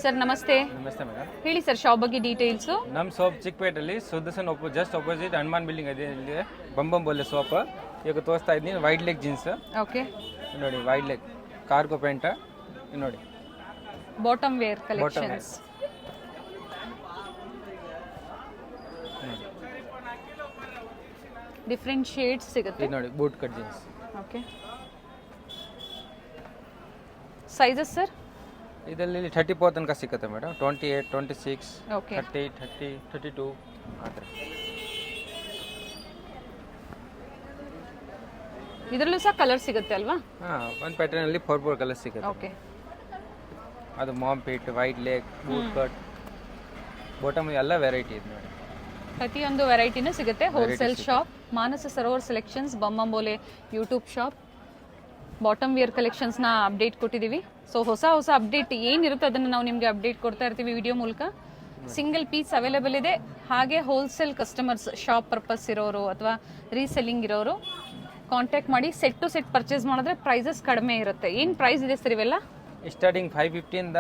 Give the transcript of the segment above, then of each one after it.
Sir ನಮಸ್ತೆ. ನಮಸ್ತೆ madam. ಹೇಳಿ ಸರ್ ಶಾಪ್ ಬಗ್ಗೆ ಡೀಟೇಲ್ಸು. ನಮ್ಮ ಸೋಪ್ ಚಿಕ್ಕಪೇಟೆಯಲ್ಲಿ Sudarshan just opposite Hanuman building ಇದೆ. ಇಲ್ಲಿ ಬಂಬಂ ಬೋಲೆ ಸೋಪ್ ಈಗ ತೋರಿಸ್ತಾ ಇದ್ದೀನಿ. Wide leg jeans. ಓಕೆ ನೋಡಿ ವೈಡ್ ಲೆಗ್ ಕಾರ್ಗೋ ಪ್ಯಾಂಟ್ ನೋಡಿ. Bottom wear collections. Different shades ಸಿಗುತ್ತೆ ಇದು ನೋಡಿ boot cut jeans. Okay sizes sir ಇದರಲ್ಲಿ 34 ತನಕ ಸಿಗುತ್ತೆ ಮೇಡಮ್. 28, 26, ಓಕೆ 30, 30, 32 ಆ ಥರ. ಇದರಲ್ಲೂ ಸಹ ಕಲರ್ ಸಿಗುತ್ತೆ ಅಲ್ವಾ? ಹಾಂ, ಒಂದು ಪ್ಯಾಟರ್ನಲ್ಲಿ 4 ಕಲರ್ ಸಿಗುತ್ತೆ. ಓಕೆ ಅದು mom fit, wide leg, boot cut, bottom ಎಲ್ಲ ವೆರೈಟಿ ಇದೆ ನೋಡಿ. ಪ್ರತಿಯೊಂದು ವೆರೈಟಿನೂ ಸಿಗುತ್ತೆ. Wholesale shop Manasa Sarovar selections Bam Bam Bhole YouTube shop. Bottom wear ಕಲೆಕ್ಷನ್ಸ್ನ ಅಪ್ಡೇಟ್ ಕೊಟ್ಟಿದ್ದೀವಿ. ಸೊ ಹೊಸ ಅಪ್ಡೇಟ್ ಏನಿರುತ್ತೆ ಅದನ್ನು ನಾವು ನಿಮಗೆ ಅಪ್ಡೇಟ್ ಕೊಡ್ತಾ ಇರ್ತೀವಿ ವಿಡಿಯೋ ಮೂಲಕ. ಸಿಂಗಲ್ ಪೀಸ್ ಅವೈಲೇಬಲ್ ಇದೆ. ಹಾಗೆ ಹೋಲ್ಸೇಲ್ ಕಸ್ಟಮರ್ಸ್, ಶಾಪ್ ಪರ್ಪಸ್ ಇರೋರು ಅಥವಾ ರೀಸೆಲ್ಲಿಂಗ್ ಇರೋರು ಕಾಂಟ್ಯಾಕ್ಟ್ ಮಾಡಿ ಸೆಟ್ ಟು ಸೆಟ್ ಪರ್ಚೇಸ್ ಮಾಡಿದ್ರೆ ಪ್ರೈಸಸ್ ಕಡಿಮೆ ಇರುತ್ತೆ. ಏನು ಪ್ರೈಸ್ ಇದೆ ಸರ್ ಇವೆಲ್ಲ? ಸ್ಟಾರ್ಟಿಂಗ್ 550 ಇಂದ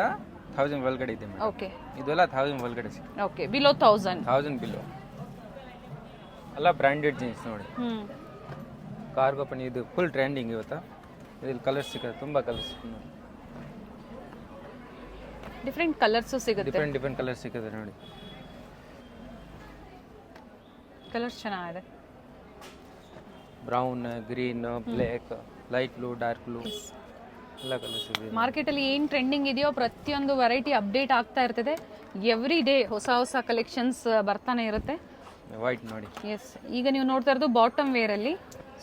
1000 ಒಳಗಡೆ ಇದೆ ಮೇಡಮ್. ಓಕೆ ಇದೆಲ್ಲ 1000 ಒಳಗಡೆ ಸಿಗುತ್ತೆ. Okay below 1000 below. ಎಲ್ಲ ಬ್ರ್ಯಾಂಡೆಡ್ ಜೀನ್ಸ್ ನೋಡಿ. ಕಾರ್ಗೋ ಪನಿ ಇದು ಫುಲ್ ಟ್ರೆಂಡಿಂಗ್ ಇವತ್ತು. ಇದ್ರಲ್ಲಿ ಕಲರ್ಸ್ ಸಿಗುತ್ತೆ, ತುಂಬ ಕಲರ್ಸ್ ನೋಡಿ. ಡಿಫರೆಂಟ್ ಕಲರ್ಸು ಸಿಗುತ್ತೆ. ಡಿಫರೆಂಟ್ ಕಲರ್ಸ್ ಸಿಗುತ್ತೆ ನೋಡಿ. ಕಲರ್ಸ್ ಚೆನ್ನಾಗಿದೆ. Brown, green, black, light blue, dark blue ಎಲ್ಲ ಕಲರ್ಸ್ ಇದೆ. ಮಾರ್ಕೆಟಲ್ಲಿ ಏನು ಟ್ರೆಂಡಿಂಗ್ ಇದೆಯೋ ಪ್ರತಿಯೊಂದು ವೆರೈಟಿ ಅಪ್ಡೇಟ್ ಆಗ್ತಾ ಇರ್ತದೆ. ಎವ್ರಿ ಡೇ ಹೊಸ ಕಲೆಕ್ಷನ್ಸ್ ಬರ್ತಾನೆ ಇರುತ್ತೆ. ವೈಟ್ ನೋಡಿ. ಎಸ್, ಈಗ ನೀವು ನೋಡ್ತಾ ಇರೋದು ಬಾಟಮ್ ವೇರಲ್ಲಿ.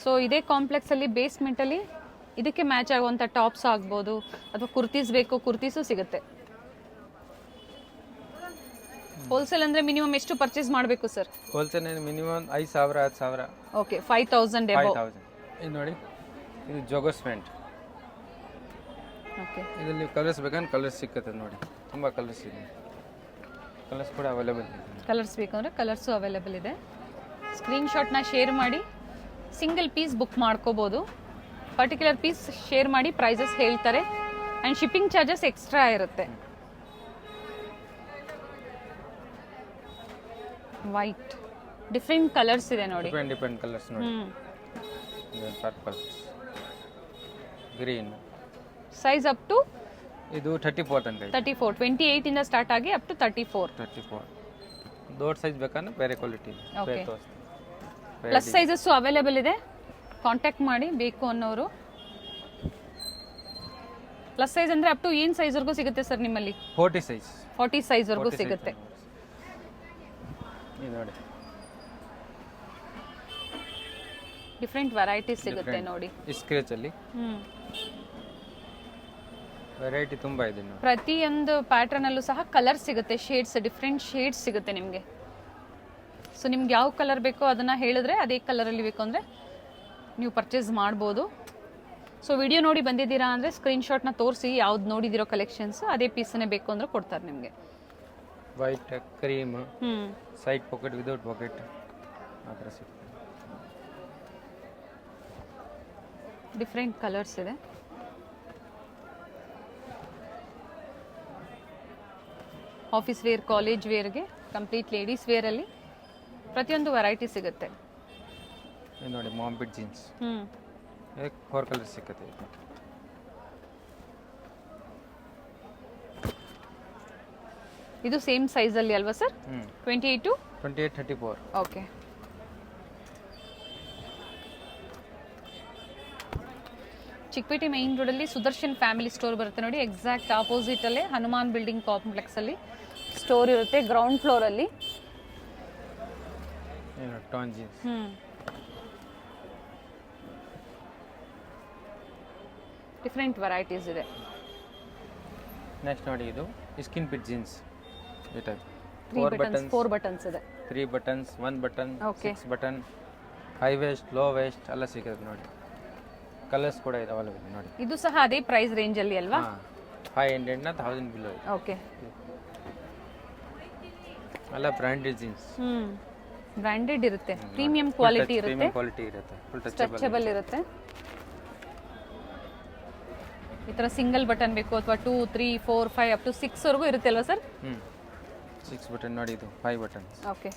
ಸೊ ಇದೇ ಕಾಂಪ್ಲೆಕ್ಸಲ್ಲಿ ಬೇಸ್ಮೆಂಟಲ್ಲಿ ಇದಕ್ಕೆ ಮ್ಯಾಚ್ ಆಗುವಂಥ ಟಾಪ್ಸ್ ಆಗ್ಬೋದು ಅಥವಾ ಕುರ್ತೀಸ್ ಬೇಕು, ಕುರ್ತೀಸು ಸಿಗುತ್ತೆ. ಹೋಲ್ಸೇಲ್ ಅಂದರೆ ಮಿನಿಮಮ್ ಎಷ್ಟು ಪರ್ಚೇಸ್ ಮಾಡಬೇಕು sir? Wholesale minimum 5000, 10000. Okay 5000 above. ಇದು ನೋಡಿ, ಇದು ಜೋಗರ್ಸ್ ಪ್ಯಾಂಟ್. ಓಕೆ ಇದರಲ್ಲಿ ಕಲರ್ಸ್ ಬೇಕಂದ್ರೆ ಕಲರ್ಸ್ ಸಿಕ್ಕತ್ತೆ ನೋಡಿ. ತುಂಬ ಕಲರ್ಸ್ ಇದೆ. ಕಲರ್ಸ್ ಕೂಡ ಅವೈಲೇಬಲ್ ಇದೆ. ಕಲರ್ಸ್ ಬೇಕಂದ್ರೆ ಕಲರ್ಸು ಅವೈಲೇಬಲ್ ಇದೆ. ಸ್ಕ್ರೀನ್ಶಾಟ್ನ ಶೇರ್ ಮಾಡಿ ಸಿಂಗಲ್ ಪೀಸ್ ಬುಕ್ ಮಾಡ್ಕೋಬೋದು. ಪರ್ಟಿಕ್ಯುಲರ್ ಪೀಸ್ ಶೇರ್ ಮಾಡಿ ಪ್ರೈಸಸ್ ಹೇಳ್ತಾರೆ. ಆ್ಯಂಡ್ ಶಿಪ್ಪಿಂಗ್ ಚಾರ್ಜಸ್ ಎಕ್ಸ್ಟ್ರಾ ಇರುತ್ತೆ. ವೈಟ್ ಡಿಫ್ರೆಂಟ್ ಕಲರ್ಸ್ ಇದೆ ನೋಡಿ. ಡಿಫರೆಂಟ್ ಕಲರ್ಸ್ ನೋಡಿ. Purple, green. Size up to ಇದು 34 ತನಕ ಇದೆ. 34, 28 ಇಂದ ಸ್ಟಾರ್ಟ್ ಆಗಿ ಅಪ್ ಟು 34. ದೊಡ್ಡ ಸೈಜ್ ಬೇಕಂದ್ರೆ ಬೇರೆ ಕ್ವಾಲಿಟಿ ಇದೆ. ಓಕೆ ಪ್ಲಸ್ ಸೈಜಸ್ಸು ಅವೈಲೇಬಲ್ ಇದೆ. ಕಾಂಟ್ಯಾಕ್ಟ್ ಮಾಡಿ ಬೇಕು ಅನ್ನೋರು. ಪ್ಲಸ್ ಸೈಜ್ ಅಂದರೆ ಅಪ್ ಟು ಏನು ಸೈಜ್ವರೆಗೂ ಸಿಗುತ್ತೆ ಸರ್ ನಿಮ್ಮಲ್ಲಿ? 40 ಸೈಜ್. 40 ಸೈಜ್ವರೆಗೂ ಸಿಗುತ್ತೆ. ಇದು ನೋಡಿ, ಡಿಫ್ರೆಂಟ್ ವೆರೈಟೀಸ್ ಸಿಗುತ್ತೆ ನೋಡಿ. ಸ್ಕ್ರೇಚ್ ಅಲ್ಲಿ ವೆರೈಟಿ ತುಂಬ ಇದೆ ನೋಡಿ. ಪ್ರತಿಯೊಂದು ಪ್ಯಾಟರ್ನ್ ಅಲ್ಲೂ ಸಹ ಕಲರ್ ಸಿಗುತ್ತೆ, ಶೇಡ್ಸ್, ಡಿಫ್ರೆಂಟ್ ಶೇಡ್ಸ್ ಸಿಗುತ್ತೆ ನಿಮಗೆ. ಸೊ ನಿಮ್ಗೆ ಯಾವ ಕಲರ್ ಬೇಕೋ ಅದನ್ನು ಹೇಳಿದ್ರೆ ಅದೇ ಕಲರಲ್ಲಿ ಬೇಕು ಅಂದರೆ ನೀವು ಪರ್ಚೇಸ್ ಮಾಡ್ಬೋದು. ಸೊ ವಿಡಿಯೋ ನೋಡಿ ಬಂದಿದ್ದೀರಾ ಅಂದರೆ ಸ್ಕ್ರೀನ್ಶಾಟ್ನ ತೋರಿಸಿ ಯಾವ್ದು ನೋಡಿದಿರೋ ಕಲೆಕ್ಷನ್ಸ್ ಅದೇ ಪೀಸನ್ನೇ ಬೇಕು ಅಂದರೆ ಕೊಡ್ತಾರೆ ನಿಮಗೆ. White, cream, side pocket, without pocket ಆ ಥರ ಸಿಗುತ್ತೆ. ಡಿಫ್ರೆಂಟ್ ಕಲರ್ಸ್ ಇದೆ. ಆಫೀಸ್ ವೇರ್, ಕಾಲೇಜ್ ವೇರ್ಗೆ, ಕಂಪ್ಲೀಟ್ ಲೇಡೀಸ್ ವೇರಲ್ಲಿ ಪ್ರತಿಯೊಂದು ವೆರೈಟಿ ಸಿಗುತ್ತೆ. ಇದು ನೋಡಿ ಮಾಮ್ ಬಿಟ್ ಜೀನ್ಸ್. 4 ಕಲರ್ ಸಿಗುತ್ತೆ. ಇದು ಸೇಮ್ ಸೈಜಲ್ಲಿ ಅಲ್ವಾ sir? 28 to 34. Okay Chickpet main ರೋಡಲ್ಲಿ ಸುದರ್ಶನ್ ಫ್ಯಾಮಿಲಿ ಸ್ಟೋರ್ ಬರುತ್ತೆ ನೋಡಿ. ಎಕ್ಸಾಕ್ಟ್ ಆಪೋಸಿಟಲ್ಲೇ ಹನುಮಾನ್ ಬಿಲ್ಡಿಂಗ್ ಕಾಂಪ್ಲೆಕ್ಸಲ್ಲಿ ಸ್ಟೋರ್ ಇರುತ್ತೆ, ಗ್ರೌಂಡ್ ಫ್ಲೋರಲ್ಲಿ. Tan jeans. ಡಿಫ್ರೆಂಟ್ ವೆರೈಟೀಸ್ ಇದೆ. ನೆಕ್ಸ್ಟ್ ನೋಡಿ, ಇದು ಸ್ಕಿನ್ ಫಿಟ್ ಜೀನ್ಸ್. ಈ ಟೈಪ್ 4 ಬಟನ್ಸ್ ಇದೆ. 3 buttons, 1 button, Okay. 6 button, high waist, low waist ಎಲ್ಲ ಸಿಗುತ್ತೆ ನೋಡಿ. ಕಲರ್ಸ್ ಕೂಡ ಇದೆ ಅವೈಲೇಬಲ್ ನೋಡಿ. ಇದು ಸಹ ಅದೇ ಪ್ರೈಸ್ ರೇಂಜಲ್ಲಿ ಅಲ್ವಾ? 500 ನ 1000 ಬಿಲೋ ಇದೆ. ಓಕೆ ಎಲ್ಲ ಬ್ರ್ಯಾಂಡೆಡ್ ಜೀನ್ಸ್. ಬ್ರ್ಯಾಂಡೆಡ್ ಇರುತ್ತೆ, ಪ್ರೀಮಿಯಂ ಕ್ವಾಲಿಟಿ ಇರುತ್ತೆ, ಕ್ವಾಲಿಟಿ ಇರುತ್ತೆ, ಫುಲ್ ಸ್ಟ್ರೆಚಬಲ್ ಇರುತ್ತೆ. ಈ ಥರ ಸಿಂಗಲ್ ಬಟನ್ ಬೇಕು ಅಥವಾ 2, 3, 4, 5 ಅಪ್ ಟು 6 ವರೆಗೂ ಇರುತ್ತೆ ಅಲ್ವಾ ಸರ್? 6 ಬಟನ್ ನೋಡಿ, ಇದು 5 ಬಟನ್ಸ್. ಓಕೆ.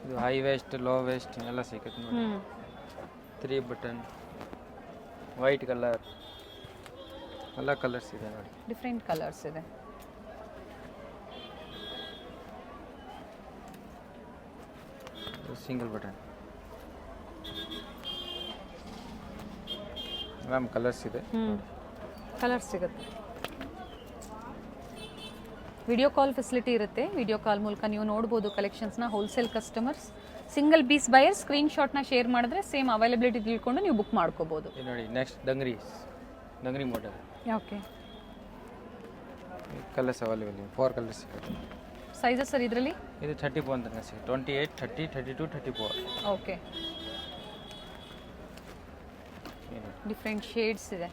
ಇದು ಹೈ ವೇಸ್ಟ್, ಲೋ ವೇಸ್ಟ್ ಎಲ್ಲ ಸಿಗುತ್ತೆ ನೋಡಿ. 3 ಬಟನ್, ವೈಟ್ ಕಲರ್, ಎಲ್ಲ ಕಲರ್ಸ್ ಇದೆ ನೋಡಿ. ಡಿಫ್ರೆಂಟ್ ಕಲರ್ಸ್ ಇದೆ. ಸಿಂಗಲ್ ಬಟನ್ ಮ್ಯಾಮ್, ಕಲರ್ಸ್ ಇದೆ. ಕಲರ್ಸ್ ಸಿಗುತ್ತೆ. ವಿಡಿಯೋ ಕಾಲ್ ಫೆಸಿಲಿಟಿ ಇರುತ್ತೆ. ವಿಡಿಯೋ ಕಾಲ್ ಮೂಲಕ ನೀವು ನೋಡ್ಬೋದು ಕಲೆಕ್ಷನ್ಸ್ನ. Wholesale customers, single piece buyer screen ಶಾಟ್ನ ಶೇರ್ ಮಾಡಿದ್ರೆ ಸೇಮ್ ಅವೈಲಬಿಲಿಟಿ ತಿಳ್ಕೊಂಡು ನೀವು ಬುಕ್ ಮಾಡ್ಕೋಬೋದು. ನೋಡಿ next dungaree model. Okay. Colours available 4 colours ಸಿಗುತ್ತೆ. ಸೈಜಸ್ ಸರ್ ಇದರಲ್ಲಿ? ಇದು 34 ಅಂತ ಸಿಗುತ್ತೆ. 28, 30, 32, 34. ಓಕೆ. ಡಿಫ್ರೆಂಟ್ ಶೇಡ್ಸ್ ಇದೆ.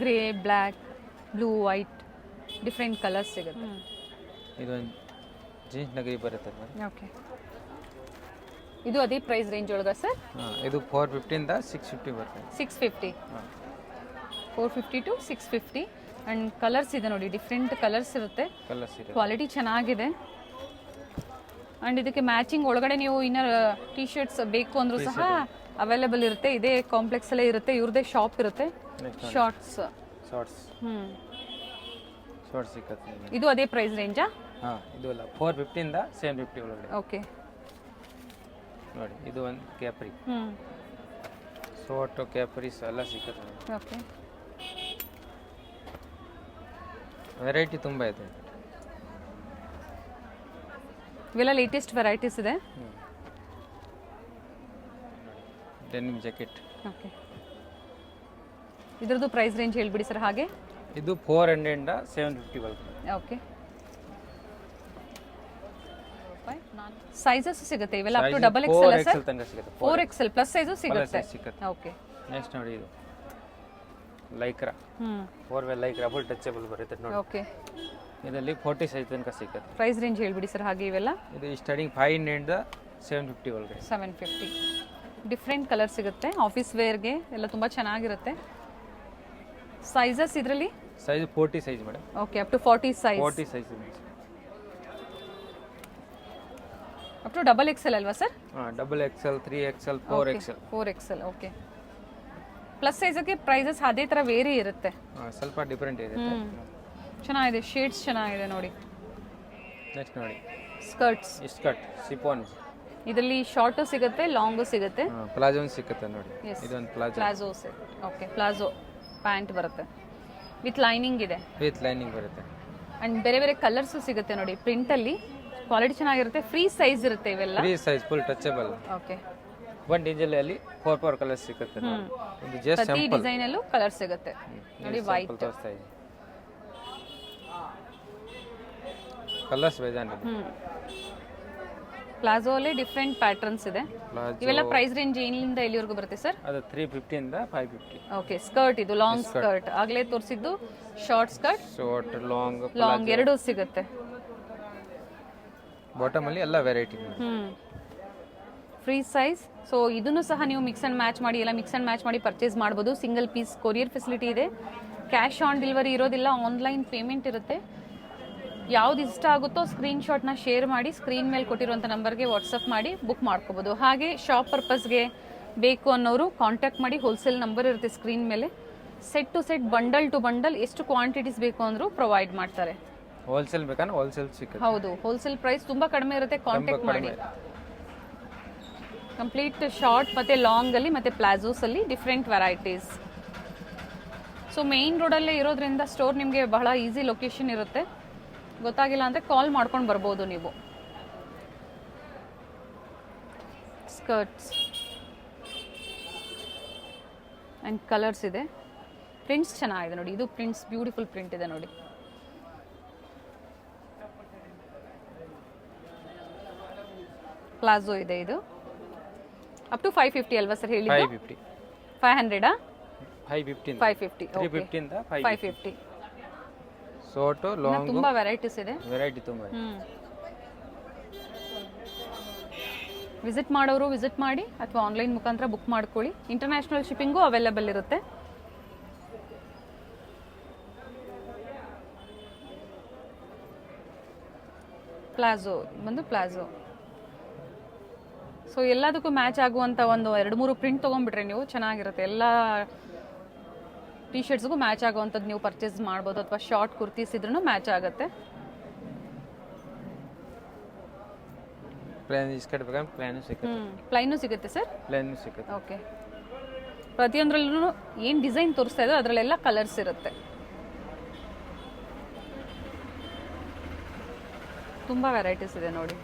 Grey, black, blue, white, different colours ಸಿಗುತ್ತೆ. ಇದು ಜೀನ್ಸ್ ನಗರಿ ಬರುತ್ತೆ. ಓಕೆ. ಇದು ಅದೇ ಪ್ರೈಸ್ ರೇಂಜ್ ಒಳಗ ಸರ್? ಇದು 450 ಇಂದ 650 ಬರುತ್ತೆ. 650. 450 to 650. ಅಂಡ್ ಕಲರ್ಸ್ ಇದೆ ನೋಡಿ, ಡಿಫ್ರೆಂಟ್ ಕಲರ್ಸ್ ಇರುತ್ತೆ. ಕಲರ್ಸ್ ಇದೆ. ಕ್ವಾಲಿಟಿ ಚೆನ್ನಾಗಿದೆ. ಅಂಡ್ ಇದಕ್ಕೆ ಮ್ಯಾಚಿಂಗ್ ಒಳಗಡೆ ನೀವು ಇನ್ನರ್ ಟಿ ಶರ್ಟ್ಸ್ ಬೇಕು ಅಂದ್ರೂ ಸಹ ಅವೈಲೇಬಲ್ ಇರುತ್ತೆ. ಇದೇ ಕಾಂಪ್ಲೆಕ್ಸ್ ಅಲ್ಲೇ ಇರುತ್ತೆ, ಇವ್ರದೇ ಶಾಪ್ ಇರುತ್ತೆ. ಶಾರ್ಟ್ಸ್ ಸಿಗುತ್ತೆ. ಇದು ಅದೇ ಪ್ರೈಸ್ ರೇಂಜಾ? ಇದು ಅಲ್ಲ, 450 ಇಂದ 750 ಒಳಗಡೆ. ಓಕೆ. ನೋಡಿ ಇದು ಒಂದು ಕ್ಯಾಪ್ರಿ, ಸೋಟೋ ಕ್ಯಾಪ್ರೀಸ್ ಎಲ್ಲ ಸಿಗುತ್ತೆ ನೋಡಿ. ಓಕೆ. ವೆರೈಟಿ ತುಂಬ ಇದೆ. ಇವೆಲ್ಲ ಲೇಟೆಸ್ಟ್ ವೆರೈಟೀಸ್ ಇದೆ. Denim jacket. ಓಕೆ. ಇದ್ರದ್ದು ಪ್ರೈಸ್ ರೇಂಜ್ ಹೇಳ್ಬಿಡಿ ಸರ್ ಹಾಗೆ. ಇದು 400 ಇಂದ 750 ಒಳಗಡೆ. ಓಕೆ. ಸೈಜಸ್ ಸಿಗುತ್ತೆ ಇವೆಲ್ಲ up to double XL sir? 4XL ತನಕ ಸಿಗುತ್ತೆ. 4XL ಪ್ಲಸ್ ಸೈಜು ಸಿಗುತ್ತೆ. ಓಕೆ. ನೆಕ್ಸ್ಟ್ ನೋಡಿ ಇದು ಲೈಕ್ರಾ, 4 ಲೈಕ್ರಾ ಫುಲ್ ಟಚಬಲ್ ಬರುತ್ತೆ ನೋಡಿ. ಓಕೆ. ಇದರಲ್ಲಿ 40 ಸೈಜ್ ತನಕ ಸಿಗುತ್ತೆ. ಪ್ರೈಸ್ ರೇಂಜ್ ಹೇಳ್ಬಿಡಿ ಸರ್ ಹಾಗೆ ಇವೆಲ್ಲ. ಇದು ಸ್ಟಾರ್ಟಿಂಗ್ 500 ಇಂದ 750 ಒಳಗಡೆ. 750. ಡಿಫ್ರೆಂಟ್ ಕಲರ್ ಸಿಗುತ್ತೆ. ಆಫೀಸ್ ವೇರ್ಗೆ ಎಲ್ಲ ತುಂಬ ಚೆನ್ನಾಗಿರುತ್ತೆ. ಸೈಜಸ್ ಇದರಲ್ಲಿ? Size 40 size madam. Okay. Up to 40 size. 40 size up to double XL ಅಲ್ವಾ sir? Double XL, 3XL, 4XL. 4XL. Okay. Plus ಸೈಜ್ಗೆ ಪ್ರೈಸಸ್ ಅದೇ ಥರ ವೇರಿ ಇರುತ್ತೆ. ಸ್ವಲ್ಪ ಡಿಫ್ರೆಂಟ್ ಇದೆ. ಚೆನ್ನಾಗಿದೆ, ಶೇಡ್ಸ್ ಚೆನ್ನಾಗಿದೆ ನೋಡಿ. ನೆಕ್ಸ್ಟ್ ನೋಡಿ ಸ್ಕರ್ಟ್ಸ್. Skirt chiffon. ಇದರಲ್ಲಿ ಶಾರ್ಟು ಸಿಗುತ್ತೆ, ಲಾಂಗು ಸಿಗುತ್ತೆ, ಪ್ಲಾಜೋ ಸಿಗುತ್ತೆ ನೋಡಿ. ಇದೊಂದು palazzo set. Okay. Palazzo pant ಬರುತ್ತೆ ವಿತ್ ಲೈನಿಂಗ್ ಇದೆ. ವಿತ್ ಲೈನಿಂಗ್ ಬರುತ್ತೆ. ಅಂಡ್ ಬೇರೆ ಬೇರೆ ಕಲರ್ಸು ಸಿಗುತ್ತೆ ನೋಡಿ. ಪ್ರಿಂಟಲ್ಲಿ ಕ್ವಾಲಿಟಿ ಚೆನ್ನಾಗಿರುತ್ತೆ. ಫ್ರೀ ಸೈಜ್ ಇರುತ್ತೆ ಇವೆಲ್ಲ. Free size full touchable. Okay. ಒಂದು ಡಿಸೈನ್ ಅಲ್ಲಿ 4 ಕಲರ್ಸ್ ಸಿಗುತ್ತೆ ನೋಡಿ. ಇದು ಜಸ್ಟ್ ಪ್ರತಿ ಸಿಂಪಲ್ ಡಿಸೈನ್ ಅಲ್ಲೂ ಕಲರ್ ಸಿಗುತ್ತೆ ನೋಡಿ. ವೈಟ್ ಕಲರ್ಸ್ ಬೇಜಾನ್ ಇದೆ. ಪ್ಲಾಜೋ ಅಲ್ಲಿ ಡಿಫ್ರೆಂಟ್ ಪ್ಯಾಟರ್ನ್ಸ್ ಇದೆ. ಇವೆಲ್ಲ ಪ್ರೈಸ್ ರೇಂಜ್ ಏನಿಂದ ಎಲ್ಲಿವರೆಗೂ ಬರುತ್ತೆ ಸರ್? ಅದು 350 ಇಂದ 550. ಓಕೆ. ಸ್ಕರ್ಟ್ ಇದು ಲಾಂಗ್ ಸ್ಕರ್ಟ್. ಆಗಲೇ ತೋರಿಸಿದ್ದು ಶಾರ್ಟ್ ಸ್ಕರ್ಟ್, ಶಾರ್ಟ್, ಲಾಂಗ್ ಎರಡೂ ಸಿಗುತ್ತೆ. ಬಾಟಮ್ ಅಲ್ಲಿ ಎಲ್ಲ ವೆರೈಟಿ. Free size. ಸೊ ಇದನ್ನು ಸಹ ನೀವು ಮಿಕ್ಸ್ ಆ್ಯಂಡ್ ಮ್ಯಾಚ್ ಮಾಡಿ, ಎಲ್ಲ ಮಿಕ್ಸ್ ಆ್ಯಂಡ್ ಮ್ಯಾಚ್ ಮಾಡಿ ಪರ್ಚೇಸ್ ಮಾಡ್ಬೋದು. ಸಿಂಗಲ್ ಪೀಸ್ ಕೊರಿಯರ್ ಫೆಸಿಲಿಟಿ ಇದೆ. ಕ್ಯಾಶ್ ಆನ್ ಡೆಲಿವರಿ ಇರೋದಿಲ್ಲ, ಆನ್ಲೈನ್ ಪೇಮೆಂಟ್ ಇರುತ್ತೆ. ಯಾವ್ದು ಇಷ್ಟ ಆಗುತ್ತೋ ಸ್ಕ್ರೀನ್ ಶಾಟ್ನ ಶೇರ್ ಮಾಡಿ ಸ್ಕ್ರೀನ್ ಮೇಲೆ ಕೊಟ್ಟಿರುವಂಥ ನಂಬರ್ಗೆ ವಾಟ್ಸಪ್ ಮಾಡಿ ಬುಕ್ ಮಾಡ್ಕೋಬೋದು. ಹಾಗೆ ಶಾಪ್ ಪರ್ಪಸ್ಗೆ ಬೇಕು ಅನ್ನೋರು ಕಾಂಟ್ಯಾಕ್ಟ್ ಮಾಡಿ. ಹೋಲ್ಸೇಲ್ ನಂಬರ್ ಇರುತ್ತೆ ಸ್ಕ್ರೀನ್ ಮೇಲೆ. Set to set, bundle to bundle ಎಷ್ಟು ಕ್ವಾಂಟಿಟೀಸ್ ಬೇಕು ಅಂದರೂ ಪ್ರೊವೈಡ್ ಮಾಡ್ತಾರೆ. ಹೋಲ್ಸೇಲ್ ಬೇಕಂದ್ರೆ ಹೋಲ್ಸೇಲ್ ಸಿಗುತ್ತೆ. ಹೌದು, ಹೋಲ್ಸೇಲ್ ಪ್ರೈಸ್ ತುಂಬ ಕಡಿಮೆ ಇರುತ್ತೆ. ಕಾಂಟ್ಯಾಕ್ಟ್ ಮಾಡಿ. ಕಂಪ್ಲೀಟ್ ಶಾರ್ಟ್ ಮತ್ತು ಲಾಂಗಲ್ಲಿ ಮತ್ತು ಪ್ಲಾಜೋಸಲ್ಲಿ ಡಿಫ್ರೆಂಟ್ ವೆರೈಟೀಸ್. ಸೊ ಮೇಯ್ನ್ ರೋಡಲ್ಲೇ ಇರೋದ್ರಿಂದ ಸ್ಟೋರ್ ನಿಮಗೆ ಬಹಳ ಈಸಿ ಲೊಕೇಶನ್ ಇರುತ್ತೆ. ಗೊತ್ತಾಗಿಲ್ಲ ಅಂದರೆ ಕಾಲ್ ಮಾಡ್ಕೊಂಡು ಬರ್ಬೋದು ನೀವು. ಸ್ಕರ್ಟ್ಸ್ ಆ್ಯಂಡ್ ಕಲರ್ಸ್ ಇದೆ. ಪ್ರಿಂಟ್ಸ್ ಚೆನ್ನಾಗಿದೆ ನೋಡಿ. ಇದು ಪ್ರಿಂಟ್ಸ್ ಬ್ಯೂಟಿಫುಲ್ ಪ್ರಿಂಟ್ ಇದೆ ನೋಡಿ. ಪ್ಲಾಜೋ ಇದೆ. ಇದು ಅಪ್ ಟು 550 ಅಲ್ವಾ ಸರ್ ಹೇಳಿದ್ದು? 550. 500 550. 550. 350 ಇಂದ 550. ಶಾರ್ಟ್, ಲಾಂಗ್ ತುಂಬಾ ವೆರೈಟೀಸ್ ಇದೆ. ವೆರೈಟಿ ತುಂಬಾ ಇದೆ. ವಿಸಿಟ್ ಮಾಡೋರು ವಿಸಿಟ್ ಮಾಡಿ ಅಥವಾ ಆನ್ಲೈನ್ ಮುಖಾಂತರ ಬುಕ್ ಮಾಡ್ಕೊಳ್ಳಿ. ಇಂಟರ್ನ್ಯಾಷನಲ್ ಶಿಪ್ಪಿಂಗು ಅವೈಲೇಬಲ್ ಇರುತ್ತೆ. ಪ್ಲಾಜೋ ಬಂದು ಪ್ಲಾಜೋ. ಸೊ ಎಲ್ಲದಕ್ಕೂ ಮ್ಯಾಚ್ ಆಗುವಂಥ ಒಂದು 2-3 ಪ್ರಿಂಟ್ ತೊಗೊಂಡ್ಬಿಟ್ರೆ ನೀವು ಚೆನ್ನಾಗಿರುತ್ತೆ. ಎಲ್ಲ ಟಿ ಶರ್ಟ್ಸ್ಗೂ ಮ್ಯಾಚ್ ಆಗುವಂಥದ್ದು ನೀವು ಪರ್ಚೇಸ್ ಮಾಡ್ಬೋದು, ಅಥವಾ ಶಾರ್ಟ್ ಕುರ್ತೀಸ್ ಇದ್ರೂ ಮ್ಯಾಚ್ ಆಗುತ್ತೆ. ಪ್ಲೇನ್ ಇಸ್ಕಟ್ ಬೇಕಾದ್ರೆ ಪ್ಲೇನು ಸಿಗುತ್ತೆ. ಪ್ಲೈನು ಸಿಗುತ್ತೆ ಸರ್? ಪ್ಲೇನು ಸಿಗುತ್ತೆ. ಓಕೆ. ಪ್ರತಿಯೊಂದರಲ್ಲೂ ಏನು ಡಿಸೈನ್ ತೋರಿಸ್ತಾ ಇದ್ದೋ ಅದರಲ್ಲೆಲ್ಲ ಕಲರ್ಸ್ ಇರುತ್ತೆ. ತುಂಬ ವೆರೈಟೀಸ್ ಇದೆ ನೋಡಿ.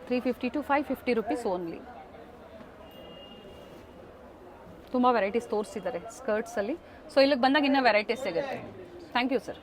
$350 to $550 ಓನ್ಲಿ. ತುಂಬ ವೆರೈಟೀಸ್ ತೋರಿಸಿದ್ದಾರೆ ಸ್ಕರ್ಟ್ಸಲ್ಲಿ. ಸೊ ಇಲ್ಲಿಗೆ ಬಂದಾಗ ಇನ್ನೂ ವೆರೈಟೀಸ್ ಸಿಗುತ್ತೆ. Thank you sir.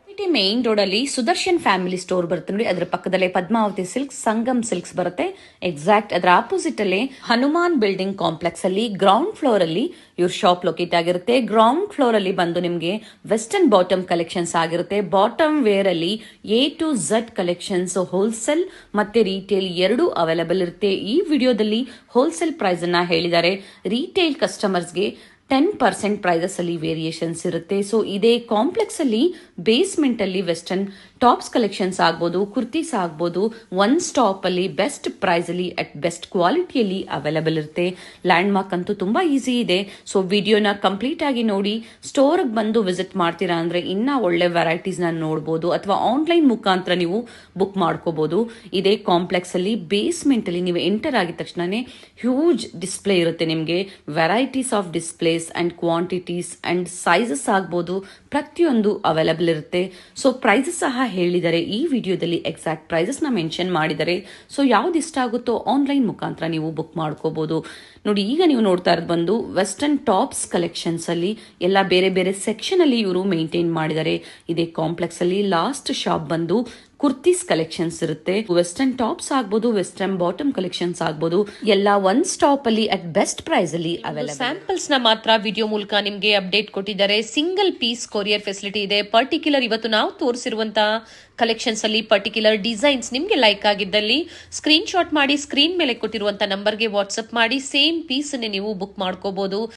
City main road ಅಲ್ಲಿ ಸುದರ್ಶನ್ ಫ್ಯಾಮಿಲಿ ಸ್ಟೋರ್ ಬರುತ್ತೆ ನೋಡಿ. ಅದರ ಪಕ್ಕದಲ್ಲೇ ಪದ್ಮಾವತಿ ಸಿಲ್ಕ್ಸ್, ಸಂಗಮ್ ಸಿಲ್ಕ್ಸ್ ಬರುತ್ತೆ. ಎಕ್ಸಾಕ್ಟ್ ಅದರ ಆಪೋಸಿಟ್ ಅಲ್ಲಿ ಹನುಮಾನ್ ಬಿಲ್ಡಿಂಗ್ ಕಾಂಪ್ಲೆಕ್ಸ್ ಅಲ್ಲಿ ಗ್ರೌಂಡ್ ಫ್ಲೋರ್ ಅಲ್ಲಿ ಇವ್ರ ಶಾಪ್ ಲೊಕೇಟ್ ಆಗಿರುತ್ತೆ. ಗ್ರೌಂಡ್ ಫ್ಲೋರ್ ಅಲ್ಲಿ ಬಂದು ನಿಮ್ಗೆ ವೆಸ್ಟರ್ನ್ ಬಾಟಮ್ ಕಲೆಕ್ಷನ್ಸ್ ಆಗಿರುತ್ತೆ. ಬಾಟಮ್ ವೇರ್ ಅಲ್ಲಿ A to Z collections wholesale ಮತ್ತೆ ರೀಟೇಲ್ ಎರಡೂ ಅವೈಲೇಬಲ್ ಇರುತ್ತೆ. ಈ ವಿಡಿಯೋದಲ್ಲಿ ಹೋಲ್ಸೇಲ್ ಪ್ರೈಸ್ ಅನ್ನ ಹೇಳಿದ್ದಾರೆ. ರೀಟೇಲ್ ಕಸ್ಟಮರ್ಸ್ಗೆ 10% ಪ್ರೈಸಸ್ ಅಲ್ಲಿ ವೇರಿಯೇಷನ್ಸ್ ಇರುತ್ತೆ. ಸೊ ಇದೇ ಕಾಂಪ್ಲೆಕ್ಸ್ ಅಲ್ಲಿ ಬೇಸ್ಮೆಂಟ್ ಅಲ್ಲಿ ವೆಸ್ಟರ್ನ್ ಟಾಪ್ಸ್ ಕಲೆಕ್ಷನ್ಸ್ ಆಗ್ಬೋದು, ಕುರ್ತೀಸ್ ಆಗ್ಬೋದು, ಒನ್ ಸ್ಟಾಪ್ ಅಲ್ಲಿ ಬೆಸ್ಟ್ ಪ್ರೈಸ್ ಅಲ್ಲಿ ಅಟ್ ಬೆಸ್ಟ್ ಕ್ವಾಲಿಟಿಯಲ್ಲಿ ಅವೈಲೇಬಲ್ ಇರುತ್ತೆ. ಲ್ಯಾಂಡ್ ಮಾರ್ಕ್ ಅಂತೂ ತುಂಬಾ ಈಸಿ ಇದೆ. ಸೊ ವಿಡಿಯೋನ ಕಂಪ್ಲೀಟ್ ಆಗಿ ನೋಡಿ. ಸ್ಟೋರ್ಗೆ ಬಂದು ವಿಸಿಟ್ ಮಾಡ್ತೀರಾ ಅಂದ್ರೆ ಇನ್ನ ಒಳ್ಳೆ ವೆರೈಟೀಸ್ ನ ನೋಡಬಹುದು, ಅಥವಾ ಆನ್ಲೈನ್ ಮುಖಾಂತರ ನೀವು ಬುಕ್ ಮಾಡ್ಕೋಬಹುದು. ಇದೇ ಕಾಂಪ್ಲೆಕ್ಸ್ ಅಲ್ಲಿ ಬೇಸ್ಮೆಂಟ್ ಅಲ್ಲಿ ನೀವು ಎಂಟರ್ ಆಗಿದ ತಕ್ಷಣನೇ ಹ್ಯೂಜ್ ಡಿಸ್ಪ್ಲೇ ಇರುತ್ತೆ. ನಿಮಗೆ varieties of displays and quantities and sizes ಆಗ್ಬೋದು, ಪ್ರತಿಯೊಂದು ಅವೈಲೇಬಲ್ ಇರುತ್ತೆ. ಸೊ ಪ್ರೈಸಸ್ ಸಹ ಹೇಳಿದ್ದಾರೆ ಈ ವಿಡಿಯೋದಲ್ಲಿ. ಎಕ್ಸಾಕ್ಟ್ ಪ್ರೈಸಸ್ ನ ಮೆನ್ಷನ್ ಮಾಡಿದ್ದಾರೆ. ಸೊ ಯಾವ್ದು ಇಷ್ಟ ಆಗುತ್ತೋ ಆನ್ಲೈನ್ ಮುಖಾಂತರ ನೀವು ಬುಕ್ ಮಾಡ್ಕೋಬಹುದು. ನೋಡಿ, ಈಗ ನೀವು ನೋಡ್ತಾ ಇರೋದು ಬಂದು ವೆಸ್ಟರ್ನ್ ಟಾಪ್ಸ್ ಕಲೆಕ್ಷನ್ಸ್ ಅಲ್ಲಿ ಎಲ್ಲ ಬೇರೆ ಬೇರೆ ಸೆಕ್ಷನ್ ಅಲ್ಲಿ ಇವರು ಮೇಂಟೈನ್ ಮಾಡಿದ್ದಾರೆ. ಇದೇ ಕಾಂಪ್ಲೆಕ್ಸ್ ಅಲ್ಲಿ ಲಾಸ್ಟ್ ಶಾಪ್ ಬಂದು ಕುರ್ತೀಸ್ ಕಲೆಕ್ಷನ್ಸ್ ಇರುತ್ತೆ. ವೆಸ್ಟರ್ನ್ ಟಾಪ್ಸ್ ಆಗ್ಬೋದು, ವೆಸ್ಟರ್ನ್ ಬಾಟಮ್ ಕಲೆಕ್ಷನ್ಸ್ ಆಗ್ಬೋದು, ಎಲ್ಲ ಒನ್ ಸ್ಟಾಪ್ ಅಲ್ಲಿ ಅಟ್ ಬೆಸ್ಟ್ ಪ್ರೈಸ್ ಅಲ್ಲಿ ಅವೈಲೇಬಲ್. ಸ್ಯಾಂಪಲ್ಸ್ ನ ಮಾತ್ರ ವಿಡಿಯೋ ಮೂಲಕ ನಿಮ್ಗೆ ಅಪ್ಡೇಟ್ ಕೊಟ್ಟಿದ್ದಾರೆ. ಸಿಂಗಲ್ ಪೀಸ್ ಕೊರಿಯರ್ ಫೆಸಿಲಿಟಿ ಇದೆ. ಪರ್ಟಿಕ್ಯುಲರ್ ಇವತ್ತು ನಾವು ತೋರಿಸಿರುವಂತಹ ಕಲೆಕ್ಷನ್ಸ್ ಅಲ್ಲಿ ಪರ್ಟಿಕ್ಯುಲರ್ ಡಿಸೈನ್ಸ್ ನಿಮ್ಗೆ ಲೈಕ್ ಆಗಿದ್ದಲ್ಲಿ ಸ್ಕ್ರೀನ್ ಶಾಟ್ ಮಾಡಿ ಸ್ಕ್ರೀನ್ ಮೇಲೆ ಕೊಟ್ಟಿರುವಂತಹ ನಂಬರ್ಗೆ ವಾಟ್ಸ್ಆಪ್ ಮಾಡಿ ಸೇಮ್ ಪೀಸ್ ನೀವು ಬುಕ್ ಮಾಡ್ಕೋಬಹುದು.